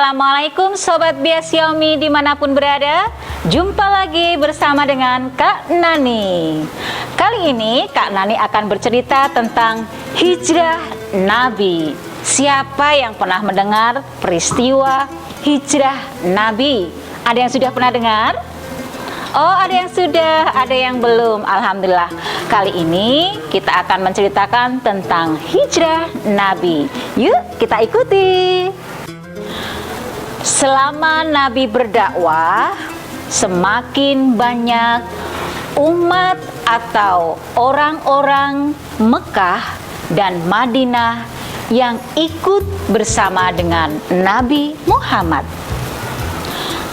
Assalamualaikum Sobat Bias Xiaomi dimanapun berada. Jumpa lagi bersama dengan Kak Nani. Kali ini Kak Nani akan bercerita tentang hijrah Nabi. Siapa yang pernah mendengar peristiwa hijrah Nabi? Ada yang sudah pernah dengar? Oh, ada yang sudah, ada yang belum. Alhamdulillah. Kali ini kita akan menceritakan tentang hijrah Nabi. Yuk kita ikuti. Selama Nabi berdakwah, semakin banyak umat atau orang-orang Mekah dan Madinah yang ikut bersama dengan Nabi Muhammad.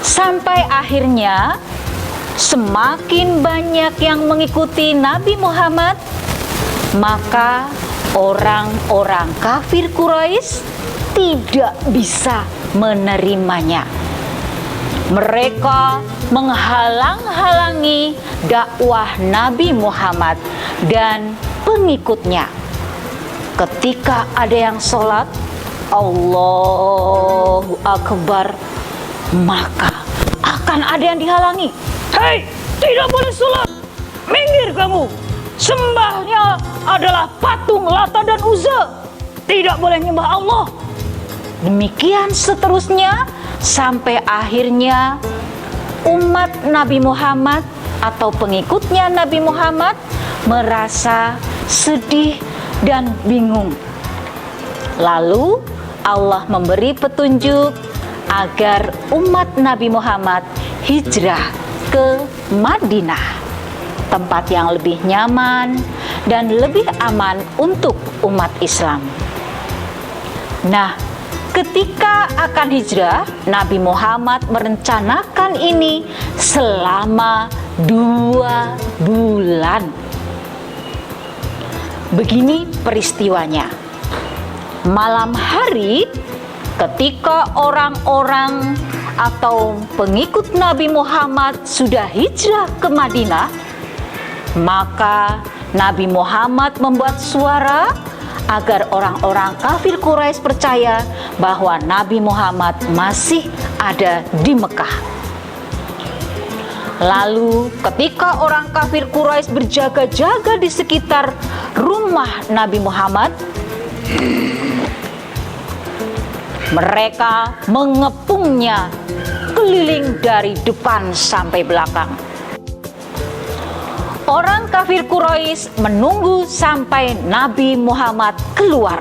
Sampai akhirnya semakin banyak yang mengikuti Nabi Muhammad, maka orang-orang kafir Quraisy tidak bisa menerimanya. Mereka menghalang-halangi dakwah Nabi Muhammad dan pengikutnya. Ketika ada yang sholat Allahu Akbar, maka akan ada yang dihalangi. Hei, tidak boleh sholat, minggir kamu. Sembahnya adalah patung Lata dan Uzza, tidak boleh nyembah Allah. Demikian seterusnya sampai akhirnya umat Nabi Muhammad atau pengikutnya Nabi Muhammad merasa sedih dan bingung. Lalu Allah memberi petunjuk agar umat Nabi Muhammad hijrah ke Madinah, tempat yang lebih nyaman dan lebih aman untuk umat Islam. Nah, ketika akan hijrah, Nabi Muhammad merencanakan ini selama 2 bulan. Begini peristiwanya. Malam hari, ketika orang-orang atau pengikut Nabi Muhammad sudah hijrah ke Madinah, maka Nabi Muhammad membuat suara agar orang-orang kafir Quraisy percaya bahwa Nabi Muhammad masih ada di Mekah. Lalu ketika orang kafir Quraisy berjaga-jaga di sekitar rumah Nabi Muhammad, mereka mengepungnya keliling dari depan sampai belakang. Orang kafir Quraisy menunggu sampai Nabi Muhammad keluar.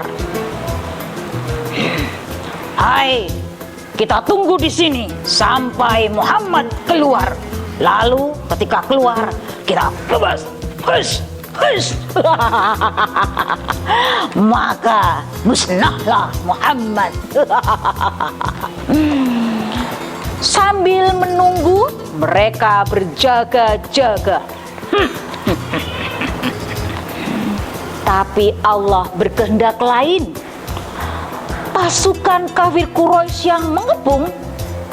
Hai, kita tunggu di sini sampai Muhammad keluar. Lalu ketika keluar, kita bebas. Hush, hush. Maka musnahlah Muhammad. Sambil menunggu, mereka berjaga-jaga. Tapi Allah berkehendak lain. Pasukan kafir Quraisy yang mengepung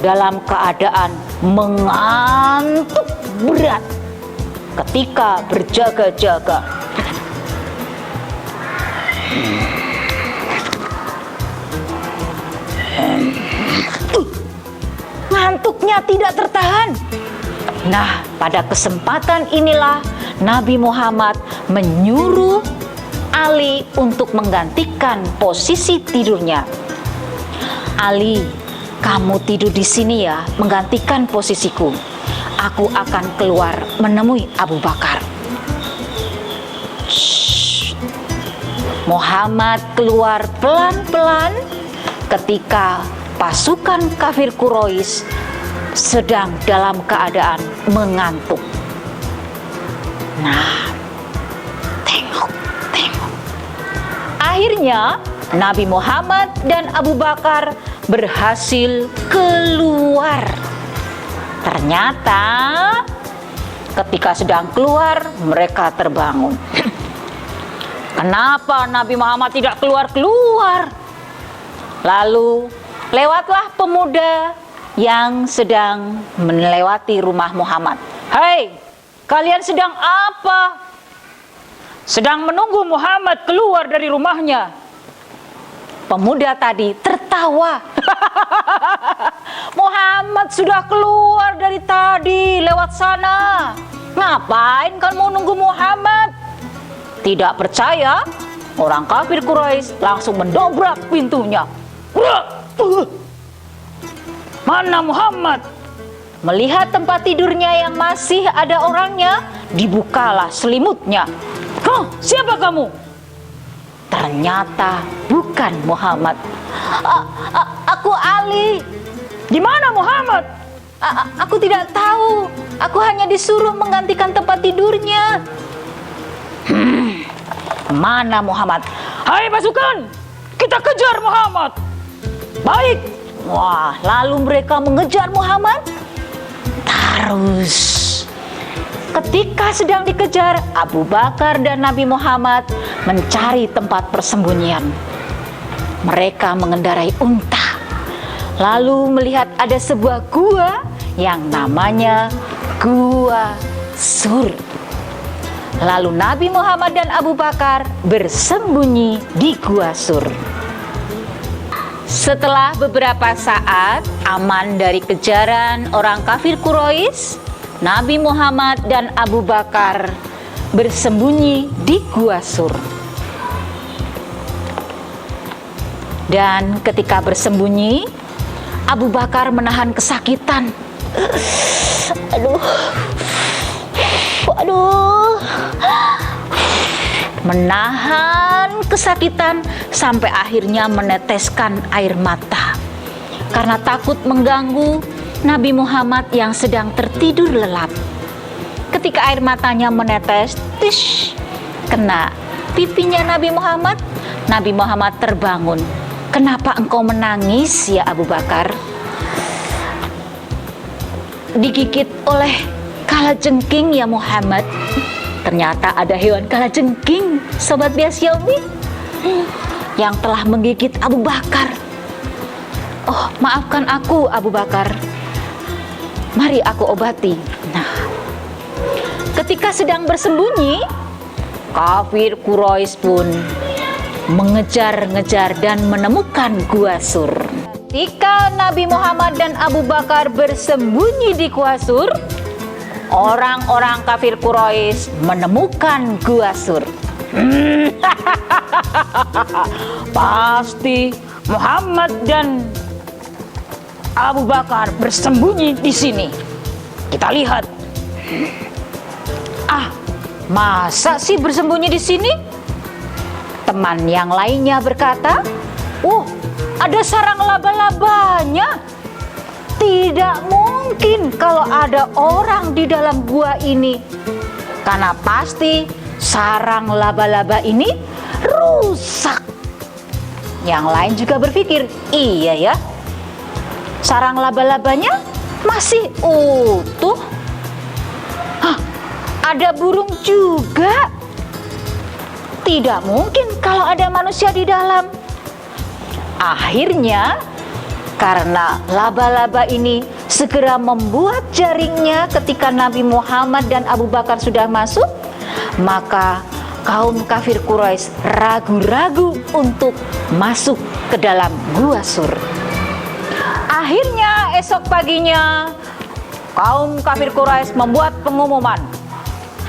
dalam keadaan mengantuk berat ketika berjaga-jaga. Ngantuknya tidak tertahan. Nah, pada kesempatan inilah Nabi Muhammad menyuruh Ali untuk menggantikan posisi tidurnya. Ali, kamu tidur di sini ya, menggantikan posisiku. Aku akan keluar menemui Abu Bakar. Shh. Muhammad keluar pelan-pelan ketika pasukan kafir Quraisy sedang dalam keadaan mengantuk. Nah, tengok. Akhirnya Nabi Muhammad dan Abu Bakar berhasil keluar. Ternyata ketika sedang keluar, mereka terbangun. Kenapa Nabi Muhammad tidak keluar-keluar? Lalu lewatlah pemuda yang sedang melewati rumah Muhammad. Hei, kalian sedang apa? Sedang menunggu Muhammad keluar dari rumahnya. pemuda tadi tertawa. Muhammad sudah keluar dari tadi lewat sana. Ngapain kamu nunggu Muhammad? Tidak percaya? Orang kafir Quraisy langsung mendobrak pintunya. Mana Muhammad? Melihat tempat tidurnya yang masih ada orangnya, dibukalah selimutnya. Hah, siapa kamu? Ternyata bukan Muhammad. Aku Ali. Di mana Muhammad? Aku tidak tahu. Aku hanya disuruh menggantikan tempat tidurnya. Mana Muhammad? Hai pasukan, kita kejar Muhammad. Baik. Wah, lalu mereka mengejar Muhammad. Terus ketika sedang dikejar, Abu Bakar dan Nabi Muhammad mencari tempat persembunyian. Mereka mengendarai unta, lalu melihat ada sebuah gua yang namanya Gua Sur. Lalu Nabi Muhammad dan Abu Bakar bersembunyi di Gua Sur. Setelah beberapa saat aman dari kejaran orang kafir Quraisy, Nabi Muhammad dan Abu Bakar bersembunyi di Gua Sur. Dan ketika bersembunyi, Abu Bakar menahan kesakitan. Menahan kesakitan sampai akhirnya meneteskan air mata karena takut mengganggu Nabi Muhammad yang sedang tertidur lelap. Ketika air matanya menetes, tish, kena pipinya Nabi Muhammad terbangun. Kenapa engkau menangis ya Abu Bakar? Digigit oleh kalajengking ya Muhammad. Ternyata ada hewan kalajengking, sobat bias Xiaomi, yang telah menggigit Abu Bakar. Oh, maafkan aku Abu Bakar. Mari aku obati. Nah, ketika sedang bersembunyi, kafir Quraisy pun mengejar-ngejar dan menemukan Gua Sur. Ketika Nabi Muhammad dan Abu Bakar bersembunyi di Gua Sur, orang-orang kafir Quraisy menemukan Gua Sur. Pasti Muhammad dan Abu Bakar bersembunyi di sini. Kita lihat. Masa sih bersembunyi di sini? Teman yang lainnya berkata, ada sarang laba-labanya. Tidak mungkin kalau ada orang di dalam gua ini, karena pasti sarang laba-laba ini rusak. Yang lain juga berpikir, iya ya, sarang laba-labanya masih utuh. Ada burung juga. Tidak mungkin kalau ada manusia di dalam. Akhirnya, karena laba-laba ini segera membuat jaringnya ketika Nabi Muhammad dan Abu Bakar sudah masuk, maka kaum kafir Quraisy ragu-ragu untuk masuk ke dalam Gua Sur. Akhirnya esok paginya, kaum kafir Quraisy membuat pengumuman.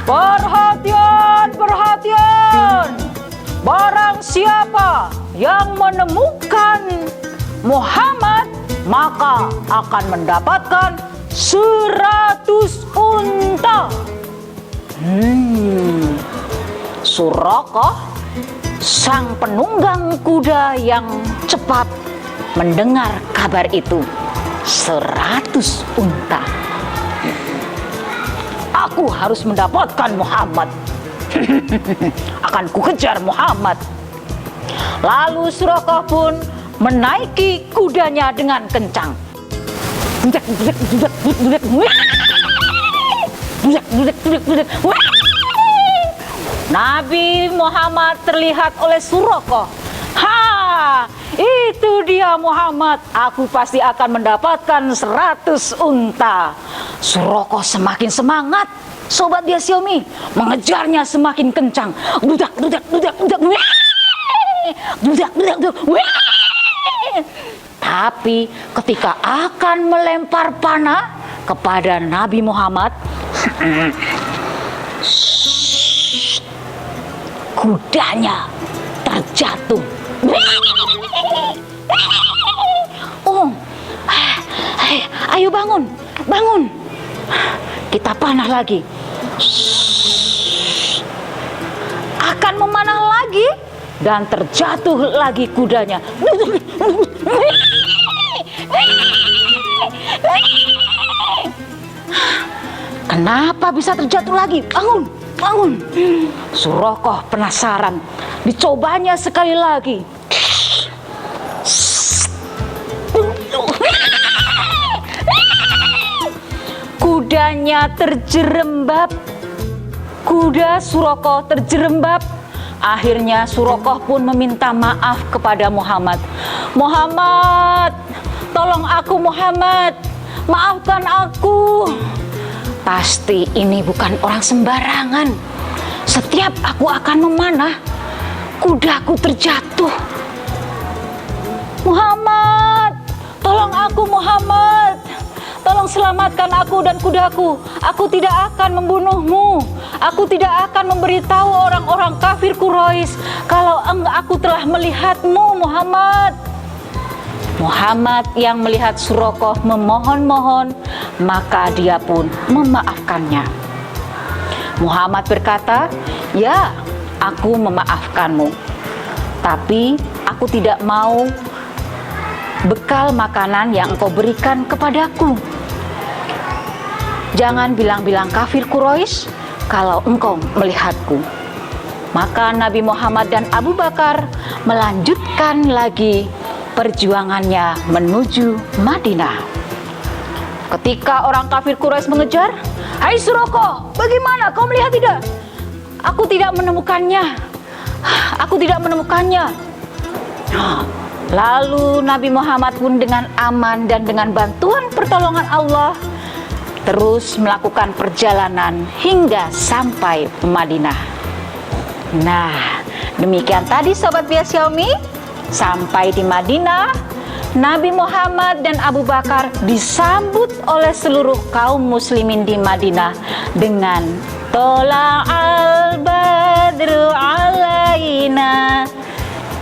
Perhatian, perhatian! Barang siapa yang menemukan Muhammad, maka akan mendapatkan 100 unta. Suraqah, sang penunggang kuda yang cepat, mendengar kabar itu. 100 unta. Aku harus mendapatkan Muhammad. Akan kukejar Muhammad. Lalu Suraqah pun menaiki kudanya dengan kencang. Nabi Muhammad terlihat oleh Suraqah. Itu dia Muhammad. Aku pasti akan mendapatkan 100 unta. Suraqah semakin semangat, sobat dia Xiaomi, mengejarnya semakin kencang. Dudak. Tapi ketika akan melempar panah kepada Nabi Muhammad, kudanya terjatuh. Oh, ayo bangun, bangun. Kita panah lagi. Akan memanah lagi dan terjatuh lagi kudanya. Kenapa bisa terjatuh lagi? Bangun, bangun. Suraqah penasaran. Dicobanya sekali lagi. Kudanya terjerembab. Kuda Suraqah terjerembab. Akhirnya Suraqah pun meminta maaf kepada Muhammad. Muhammad, tolong aku Muhammad, maafkan aku. Pasti ini bukan orang sembarangan. Setiap aku akan memanah, kudaku terjatuh. Muhammad, tolong aku Muhammad. Tolong selamatkan aku dan kudaku. Aku tidak akan membunuhmu. Aku tidak akan memberitahu orang-orang kafir Quraisy kalau aku telah melihatmu Muhammad. Muhammad yang melihat Suraqah memohon-mohon, maka dia pun memaafkannya. Muhammad berkata, "Ya, aku memaafkanmu. Tapi aku tidak mau bekal makanan yang engkau berikan kepadaku. Jangan bilang-bilang kafir Quraisy kalau engkau melihatku." Maka Nabi Muhammad dan Abu Bakar melanjutkan lagi perjuangannya menuju Madinah. Ketika orang kafir Quraisy mengejar, "Hai Suraqah, bagaimana kau melihat tidak?" "Aku tidak menemukannya. Aku tidak menemukannya." Lalu Nabi Muhammad pun dengan aman dan dengan bantuan pertolongan Allah terus melakukan perjalanan hingga sampai Madinah. Nah, demikian tadi Sobat Bias Xiaomi. Sampai di Madinah, Nabi Muhammad dan Abu Bakar disambut oleh seluruh kaum muslimin di Madinah dengan Tola'al badru alaina.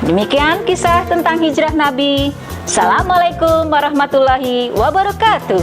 Demikian kisah tentang hijrah Nabi. Assalamualaikum warahmatullahi wabarakatuh.